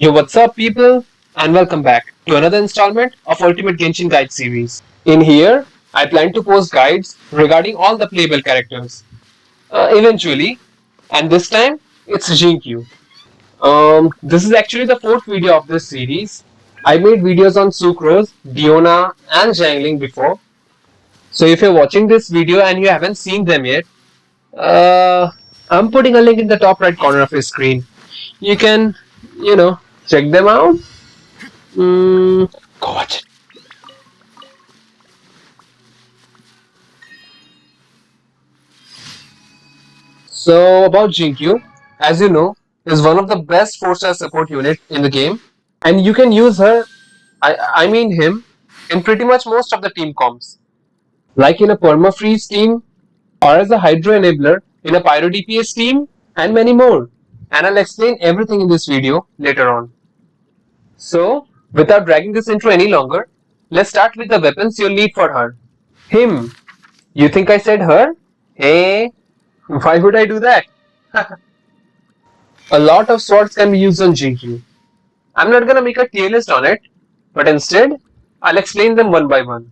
Yo, what's up, people? And welcome back to another installment of Ultimate Genshin Guide series. In here, I plan to post guides regarding all the playable characters. Eventually, and this time, it's Xingqiu. This is actually the fourth video of this series. I made videos on Sucrose, Diona, and Zhangling before. So if you're watching this video and you haven't seen them yet, uh, I'm putting a link in the top right corner of your screen. You can, check them out. Go watch it. So about Xingqiu, as you know, is one of the best 4-star support unit in the game, and you can use her, I mean him, in pretty much most of the team comps, like in a perma-freeze team, or as a Hydro enabler in a Pyro DPS team, and many more. And I'll explain everything in this video later on. So, without dragging this intro any longer, let's start with the weapons you'll need for her. Him. You think I said her? Hey, why would I do that? A lot of swords can be used on Xingqiu. I'm not gonna make a tier list on it, but instead, I'll explain them one by one.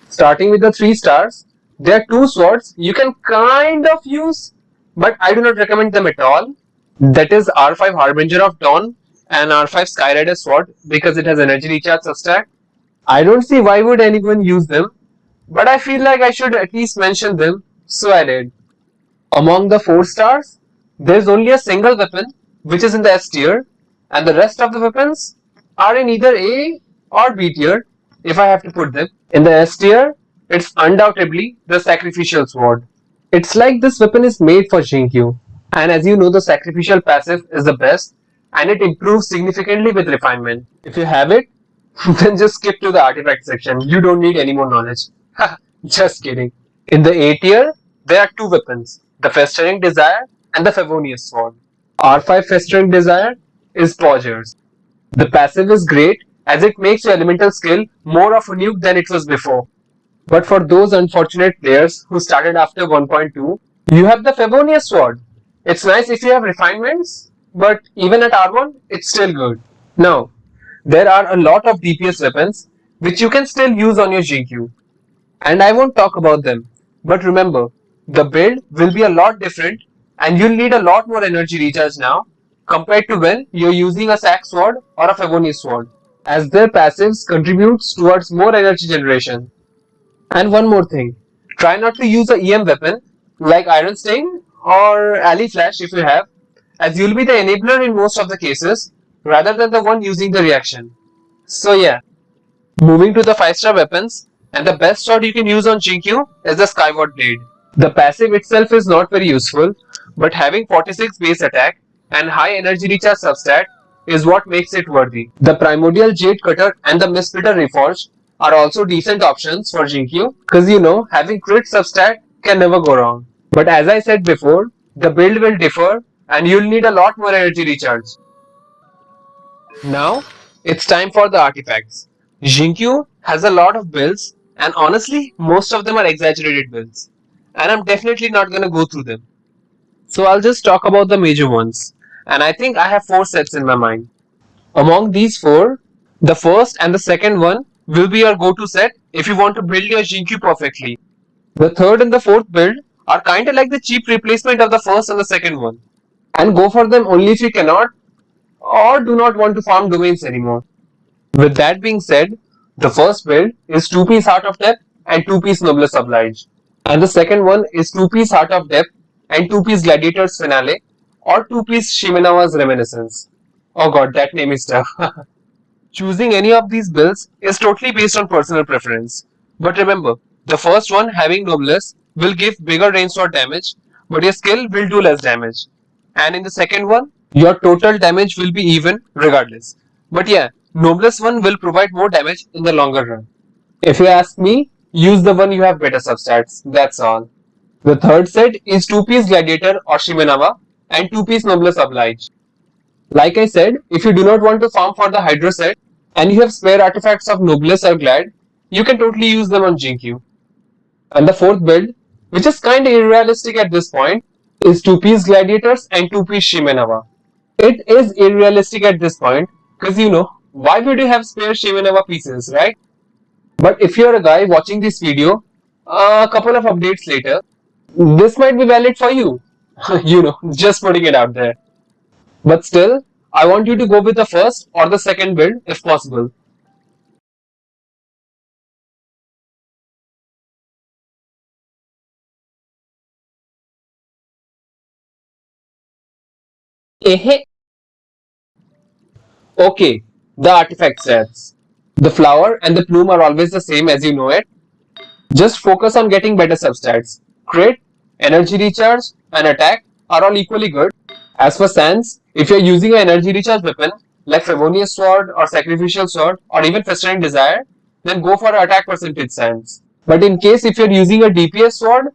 Starting with the 3 stars, there are 2 swords you can kind of use, but I do not recommend them at all. That is R5 Harbinger of Dawn and R5 Skyrider sword because it has energy recharge substack. I don't see why would anyone use them, but I feel like I should at least mention them, so I did. Among the 4 stars, there's only a single weapon which is in the S tier, and the rest of the weapons are in either A or B tier if I have to put them. In the S tier, it's undoubtedly the Sacrificial Sword. It's like this weapon is made for Xingqiu, and as you know, the Sacrificial passive is the best, and it improves significantly with refinement. If you have it, then just skip to the artifact section. You don't need any more knowledge. Just kidding. In the A tier, there are 2 weapons, the Festering Desire and the Favonius Sword. R5 Festering Desire is Poggers. The passive is great as it makes your elemental skill more of a nuke than it was before. But for those unfortunate players who started after 1.2, you have the Favonius Sword. It's nice if you have refinements, but even at R1, it's still good. Now, there are a lot of DPS weapons which you can still use on your Xingqiu, and I won't talk about them. But remember, the build will be a lot different and you'll need a lot more energy recharge now compared to when you're using a Sac Sword or a Favonius Sword, as their passives contributes towards more energy generation. And one more thing, try not to use a EM weapon like Iron Sting or Alley Flash if you have, as you'll be the enabler in most of the cases rather than the one using the reaction. So yeah, moving to the 5-star weapons, and the best sword you can use on Xingqiu is the Skyward Blade. The passive itself is not very useful, but having 46 base attack and high energy recharge substat is what makes it worthy. The Primordial Jade Cutter and the Mistbitter Reforged are also decent options for Xingqiu, because you know, having crit substat can never go wrong. But as I said before, the build will differ and you'll need a lot more energy recharge. Now, it's time for the artifacts. Xingqiu has a lot of builds, and honestly, most of them are exaggerated builds. And I'm definitely not gonna go through them. So I'll just talk about the major ones. And I think I have 4 sets in my mind. Among these 4, the first and the second one will be your go-to set if you want to build your Xingqiu perfectly. The third and the fourth build are kinda like the cheap replacement of the first and the second one. And go for them only if you cannot or do not want to farm domains anymore. With that being said, the first build is 2-piece Heart of Depth and 2-piece Noblesse Oblige. And the second one is 2-piece Heart of Depth and 2-piece Gladiator's Finale or 2-piece Shimenawa's Reminiscence. Oh god, that name is tough. Choosing any of these builds is totally based on personal preference. But remember, the first one having Noblesse will give bigger range sword damage, but your skill will do less damage. And in the second one, your total damage will be even regardless. But yeah, Noblesse one will provide more damage in the longer run. If you ask me, use the one you have better substats, that's all. The third set is 2-piece Gladiator or Shimenawa and 2-piece Noblesse Oblige. Like I said, if you do not want to farm for the Hydro set and you have spare artifacts of Noblesse or Glad, you can totally use them on Xingqiu. And the fourth build, which is kinda unrealistic at this point, is 2-piece Gladiators and 2-piece Shimenawa. It is unrealistic at this point because why would you have spare Shivanova pieces, right? But if you're a guy watching this video a couple of updates later, this might be valid for you. Just putting it out there. But still, I want you to go with the first or the second build if possible. Ehe. Okay, the artifact sets. The flower and the plume are always the same as you know it. Just focus on getting better substats. Crit, energy recharge, and attack are all equally good. As for Sans, if you're using an energy recharge weapon like Favonius Sword or Sacrificial Sword or even Festering Desire, then go for attack percentage Sans. But in case if you're using a DPS sword,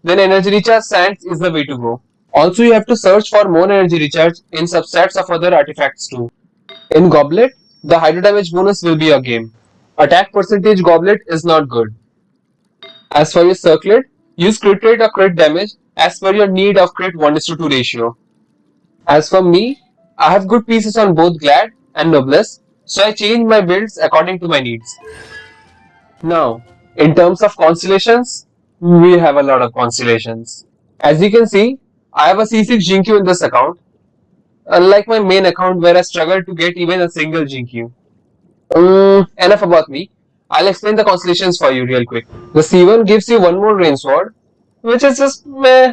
then energy recharge Sans is the way to go. Also, you have to search for more energy recharge in subsets of other artifacts too. In Goblet, the hydro damage bonus will be your game. Attack percentage Goblet is not good. As for your circlet, use crit rate or crit damage as per your need of crit 1:2 ratio. As for me, I have good pieces on both Glad and Noblesse, so I change my builds according to my needs. Now, in terms of constellations, we have a lot of constellations. As you can see, I have a C6 Xingqiu in this account, unlike my main account where I struggled to get even a single Xingqiu. Enough about me. I'll explain the constellations for you real quick. The C1 gives you one more rain sword, which is just meh.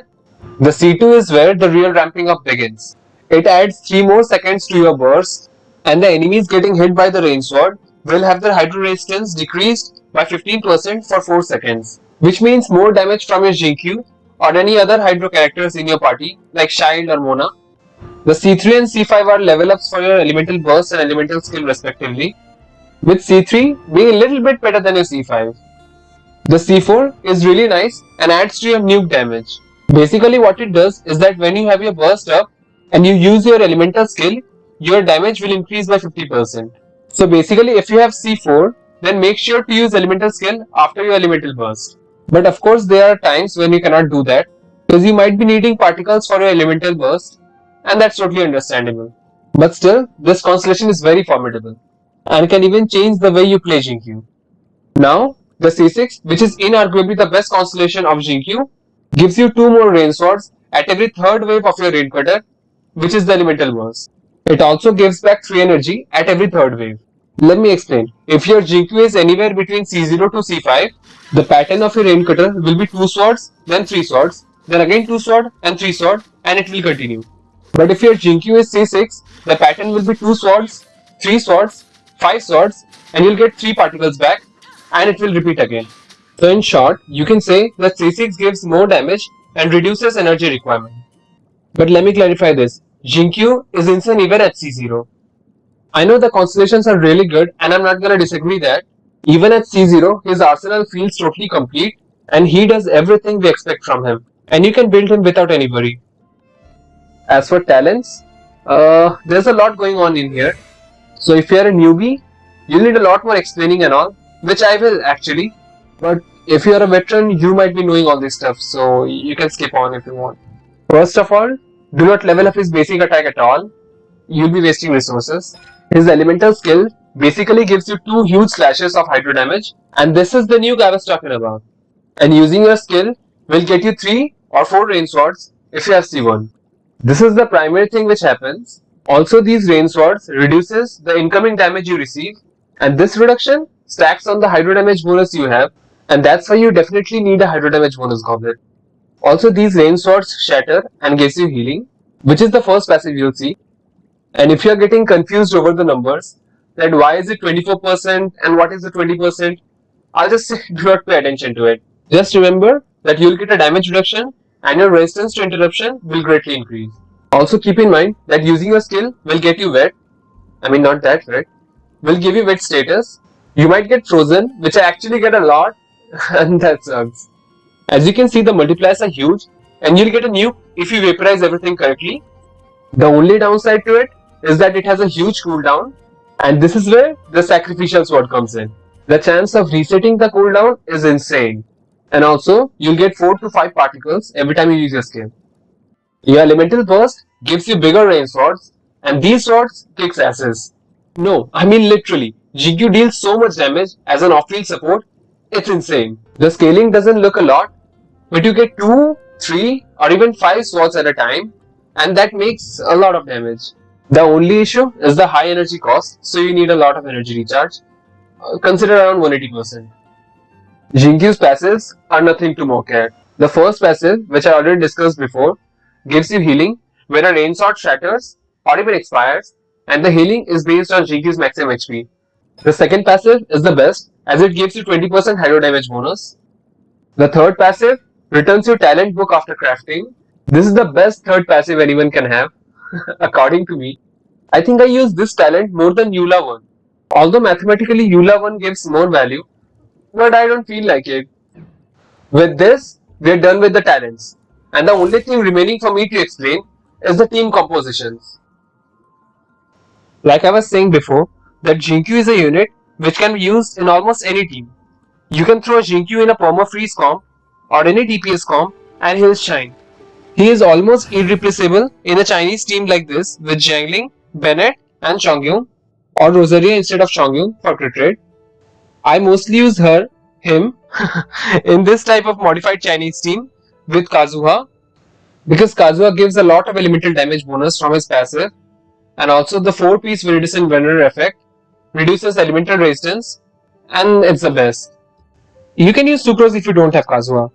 The C2 is where the real ramping up begins. It adds 3 more seconds to your burst, and the enemies getting hit by the rain sword will have their hydro resistance decreased by 15% for 4 seconds, which means more damage from your Xingqiu or any other hydro characters in your party like Shield or Mona. The C3 and C5 are level ups for your elemental burst and elemental skill respectively, with C3 being a little bit better than your C5. The C4 is really nice and adds to your nuke damage. Basically what it does is that when you have your burst up and you use your elemental skill, your damage will increase by 50%. So basically if you have C4, then make sure to use elemental skill after your elemental burst. But of course there are times when you cannot do that because you might be needing particles for your elemental burst, and that's totally understandable. But still, this constellation is very formidable and can even change the way you play Xingqiu. Now, the C6, which is inarguably the best constellation of Xingqiu, gives you 2 more rain swords at every third wave of your rain cutter, which is the elemental burst. It also gives back 3 energy at every third wave. Let me explain. If your Xingqiu is anywhere between C0 to C5, the pattern of your rain cutter will be 2 swords, then 3 swords, then again 2 sword and 3 sword, and it will continue. But if your Xingqiu is C6, the pattern will be 2 swords, 3 swords, 5 swords, and you'll get 3 particles back, and it will repeat again. So in short, you can say that C6 gives more damage and reduces energy requirement. But let me clarify this. Xingqiu is insane even at C0. I know the constellations are really good and I'm not gonna disagree that. Even at C0, his arsenal feels totally complete and he does everything we expect from him. And you can build him without any worry. As for talents, there's a lot going on in here. So if you're a newbie, you'll need a lot more explaining and all, which I will actually. But if you're a veteran, you might be knowing all this stuff, so you can skip on if you want. First of all, do not level up his basic attack at all. You'll be wasting resources. His elemental skill basically gives you 2 huge slashes of hydro damage, and this is the nuke I was talking about. And using your skill will get you 3 or 4 rain swords if you have C1. This is the primary thing which happens. Also, these rain swords reduces the incoming damage you receive, and this reduction stacks on the hydro damage bonus you have, and that's why you definitely need a hydro damage bonus goblet. Also, these rain swords shatter and gives you healing, which is the first passive you'll see. And if you're getting confused over the numbers, that why is it 24% and what is the 20%, I'll just say do not pay attention to it. Just remember that you'll get a damage reduction and your resistance to interruption will greatly increase. Also keep in mind that using your skill will get you wet. I mean not that wet. Will give you wet status. You might get frozen, which I actually get a lot, and that sucks. As you can see, the multipliers are huge and you'll get a nuke if you vaporize everything correctly. The only downside to it is that it has a huge cooldown, and this is where the sacrificial sword comes in. The chance of resetting the cooldown is insane, and also you'll get 4 to 5 particles every time you use your skill. Your elemental burst gives you bigger rain swords, and these swords kicks asses. No, I mean literally. Xingqiu deals so much damage as an off-field support, it's insane. The scaling doesn't look a lot, but you get 2, 3 or even 5 swords at a time, and that makes a lot of damage. The only issue is the high energy cost, so you need a lot of energy recharge. Consider around 180%. Xingqiu's passives are nothing to mock at. The first passive, which I already discussed before, gives you healing when a rain sword shatters or even expires, and the healing is based on Xingqiu's maximum HP. The second passive is the best as it gives you 20% hydro damage bonus. The third passive returns your talent book after crafting. This is the best third passive anyone can have, according to me. I think I use this talent more than Eula 1. Although mathematically Eula 1 gives more value, but I don't feel like it. With this, we're done with the talents, and the only thing remaining for me to explain is the team compositions. Like I was saying before, that Xingqiu is a unit which can be used in almost any team. You can throw Xingqiu in a perma-freeze comp or any DPS comp and he'll shine. He is almost irreplaceable in a Chinese team like this with Jiangling, Bennett and Chongyun, or Rosaria instead of Chongyun for crit rate. I mostly use him in this type of modified Chinese team with Kazuha because Kazuha gives a lot of elemental damage bonus from his passive, and also the 4-piece Viridescent Venerer effect reduces elemental resistance, and it's the best. You can use Sucrose if you don't have Kazuha.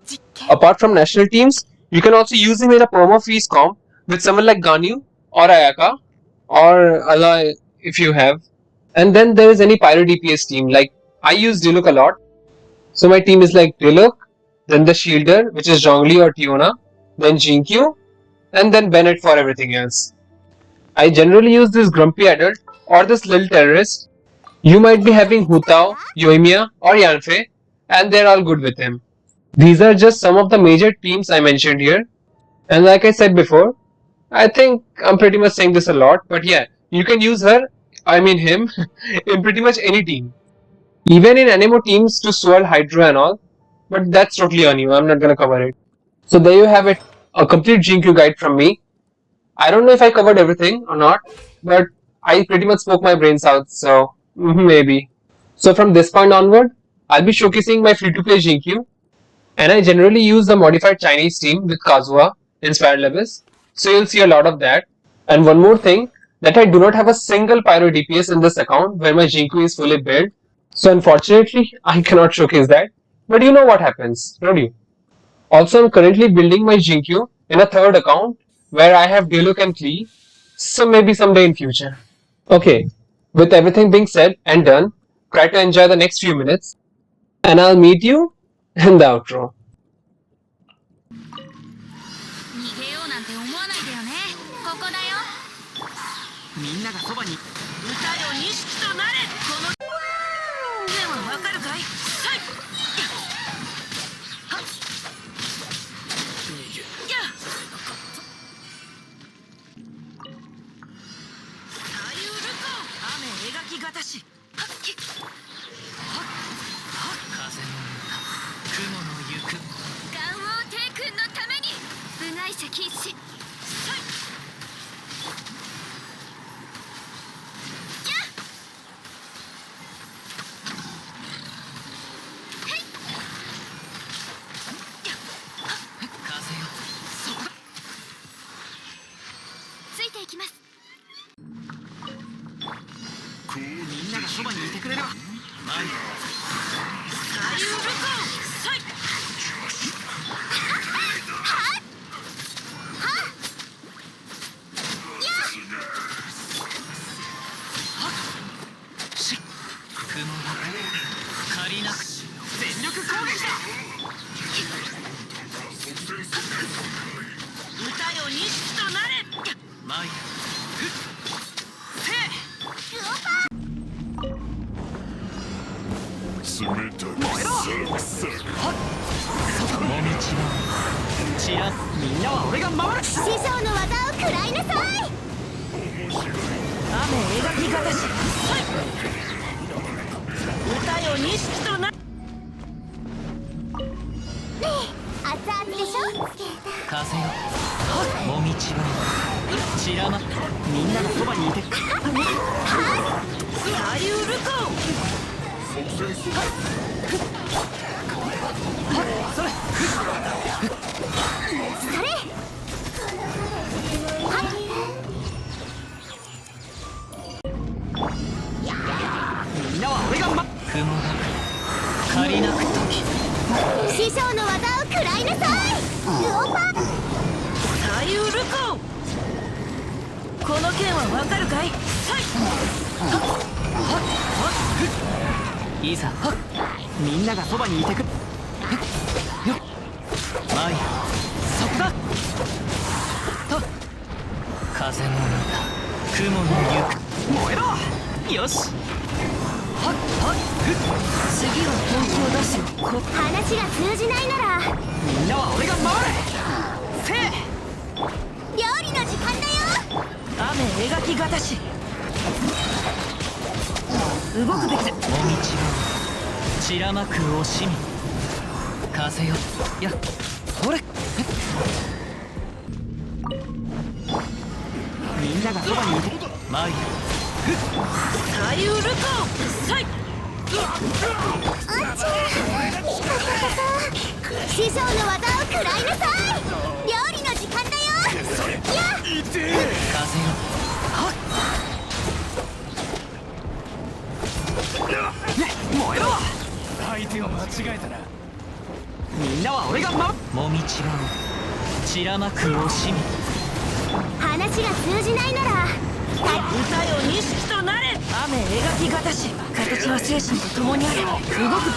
Apart from national teams, you can also use him in a perma-freeze comp with someone like Ganyu or Ayaka or Allah if you have. And then there is any Pyro DPS team, like I use Diluc a lot. So my team is like Diluc, then the Shielder, which is Zhongli or Tiona, then Xingqiu, and then Bennett for everything else. I generally use this Grumpy Adult or this Little Terrorist. You might be having Hu Tao, Yoimiya or Yanfei, and they're all good with him. These are just some of the major teams I mentioned here. And like I said before, I think I'm pretty much saying this a lot, but yeah, you can use him, in pretty much any team. Even in Anemo teams to swirl Hydra and all, but that's totally on you, I'm not gonna cover it. So there you have it, a complete Xingqiu guide from me. I don't know if I covered everything or not, but I pretty much spoke my brains out, so maybe. So from this point onward, I'll be showcasing my free-to-play Xingqiu, and I generally use the modified Chinese team with Kazuha, Inspired Lebes, so you'll see a lot of that. And one more thing, that I do not have a single Pyro DPS in this account where my Xingqiu is fully built, so unfortunately, I cannot showcase that, but you know what happens, don't you? Also, I'm currently building my Xingqiu in a third account where I have Diluc and Klee, so maybe someday in future. Okay, with everything being said and done, try to enjoy the next few minutes, and I'll meet you in the outro. 逃げようなんて思わないでよね。ここだよ。みんながそばに。歌よ錦となれ。この。ではわかるかい。はい。はっ。や。左右ルコ。雨描きがたし。はっき。はっ。はっ。風の雲の行く。願王帝君のために。部外者禁止。ついていきます。みんながそばにいてくれれば。前に。左右ルコー。はい。雲が借りなく全力攻撃だ。歌よ錦となれ。前へ。せ燃えろ。はっ。その道は散らす。みんなは俺が守る。師匠の技を食らいなさい。雨描きがたし。はい。歌よ錦とな。ねえ、熱々でしょ。風よ。もみちば散らまみんながそばにいて左右ルコそれみんなは俺が雲が借りなく時師匠の技を食らいなさい。ルオパ左右ルコこの剣はわかるかい。いざみんながそばにいてくマイそこだと風の中雲の行く燃えろよし次は本気を出すよ。話が通じないならみんなは俺が守れせえ料理の時間だよ。雨描きがたし動くべきだ。もみちは散らまく惜しみ風よやほれみんながそばにいてマイ左右ルコサイ師匠の技を食らいなさい。料理の時間だよ。やっ風よ燃えろ相手を間違えたな。みんなは俺がもみちば散らまく惜しみ話が通じないなら歌よ錦となれ。雨描きがたし形は精神と共にある。動く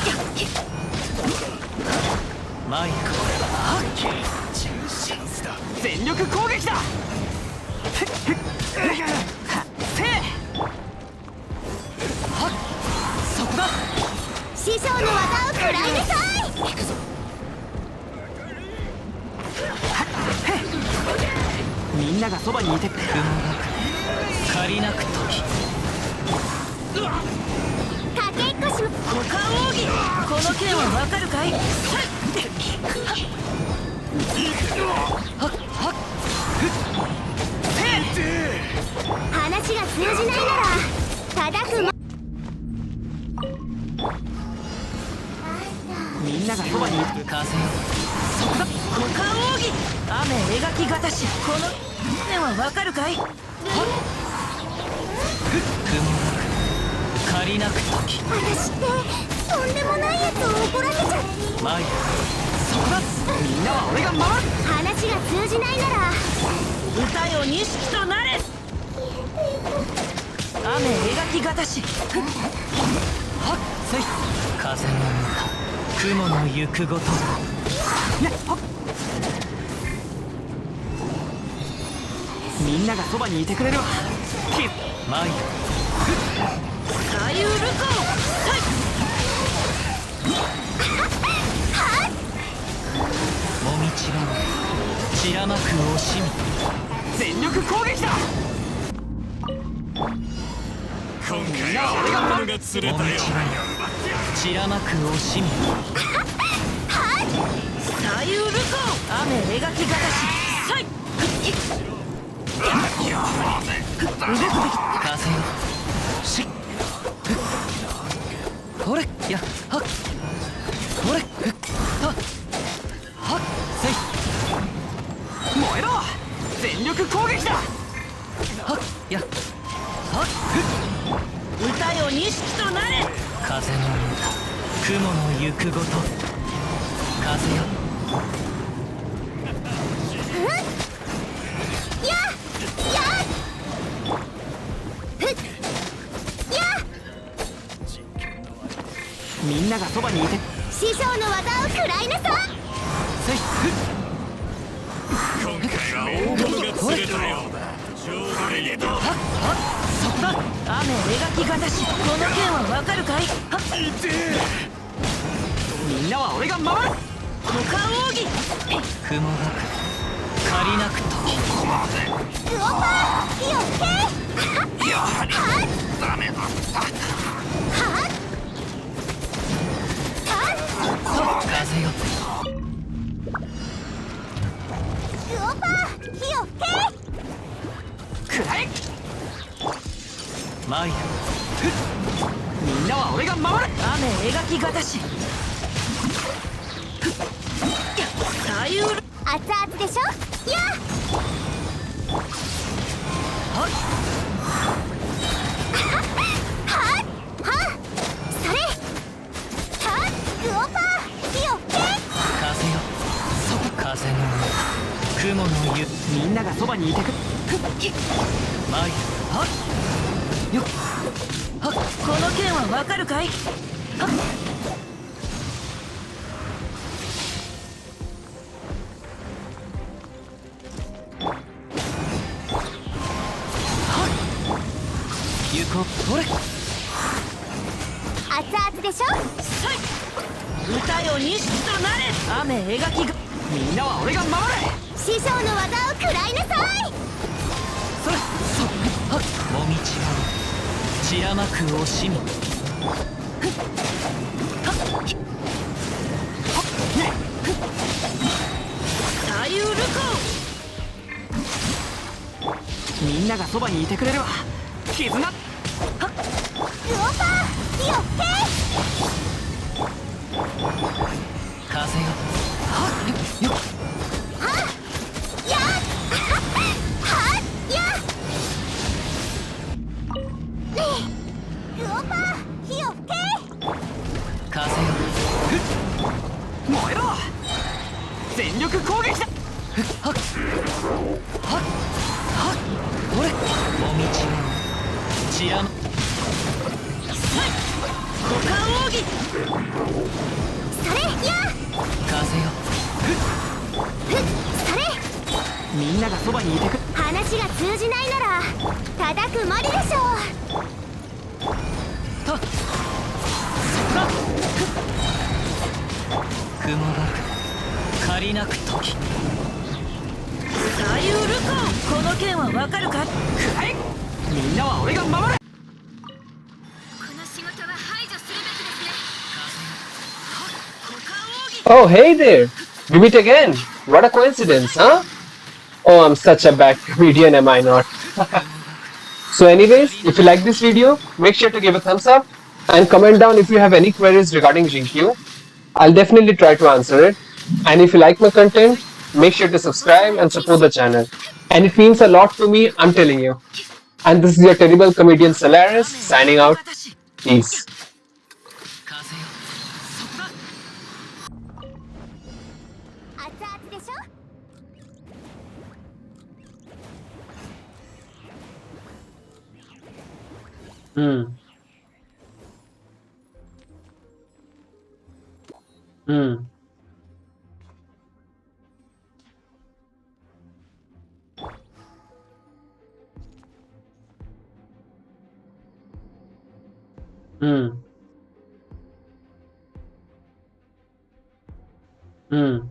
マイク全力攻撃だせえそこだ師匠の技を食らいなさい。みんながそばにいて雲が借りなく時かけっこしま股間奥義この剣はわかるかい。話が通じないなら叩くもみんながそばにいて風よそこだ股間奥義雨描きがたしこの剣はわかるかい。雲が借りなく時私ってとんでもないやつを怒らせちゃってマイそこだみんなは俺が守る。話が通じないなら歌よ錦となれ雨描きがたしはっせい風の中雲の行くごとやっほっみんながそばにいてくれるわマイ左右ルコサイもみちば散らまく惜しみ全力攻撃だ。今回は俺が丸が釣れたよ。散らまく惜しみ左右ルコ雨描きがたしサイ動くべき風よしほれやはっほれはっはっせい燃えろ全力攻撃だはっやはっ歌よ錦となれ風の歌雲の行くごと風よみんながそばにいて師匠の技を食らいなさい。せい今回は大物が釣れたようだ。ちょうどいいと。はっそこだ雨描きがたしこの剣はわかるかい。はっみんなは俺が守る。股間奥義雲が借りなく時ルオパーよってやはりダメだった。風よルオパーよ参る。みんなは俺が守る。雨描きがたし。左右。熱々でしょ。やはっはっはっそれはっグオパー火を吹け。風よ、風の雲の湯。みんながそばにいてく。参る。はっよっはっ。この剣はわかるかい。はっ行こう。ほれ。熱々でしょ。歌よ西となれ。雨描きが。みんなは俺が守れ。師匠の技を食らいなさい。それそはっ。もみちが散らまく惜しみ。左右ルコー。みんながそばにいてくれるわ。絆。グオパー火を吹け。風よ。はっよっ。はっやっはっやっねえグオパー火を吹け。風よ。燃えろ。全力攻撃だ。はっはっはっ。俺もみちが散らま。股間奥義。それや風よ。それ。みんながそばにいてく。話が通じないなら叩くまででしょとそら雲が借りなく時。左右ルコー。この剣はわかるか。くらえ。みんなは俺が守れ。この仕事は排除するべきですね。股間奥義。 Oh, hey there! We meet again! What a coincidence, huh? Oh, I'm such a bad comedian, am I not? So anyways, if you like this video, make sure to give a thumbs up and comment down if you have any queries regarding Xingqiu. I'll definitely try to answer it. And if you like my content, make sure to subscribe and support the channel. And it means a lot to me, I'm telling you. And this is your terrible comedian Solaris signing out. Peace. 風よ。そこだ。熱々でしょ。Hmm. Hmm. Hmm. Hmm.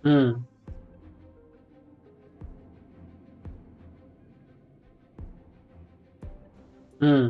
Hmm. Hmm.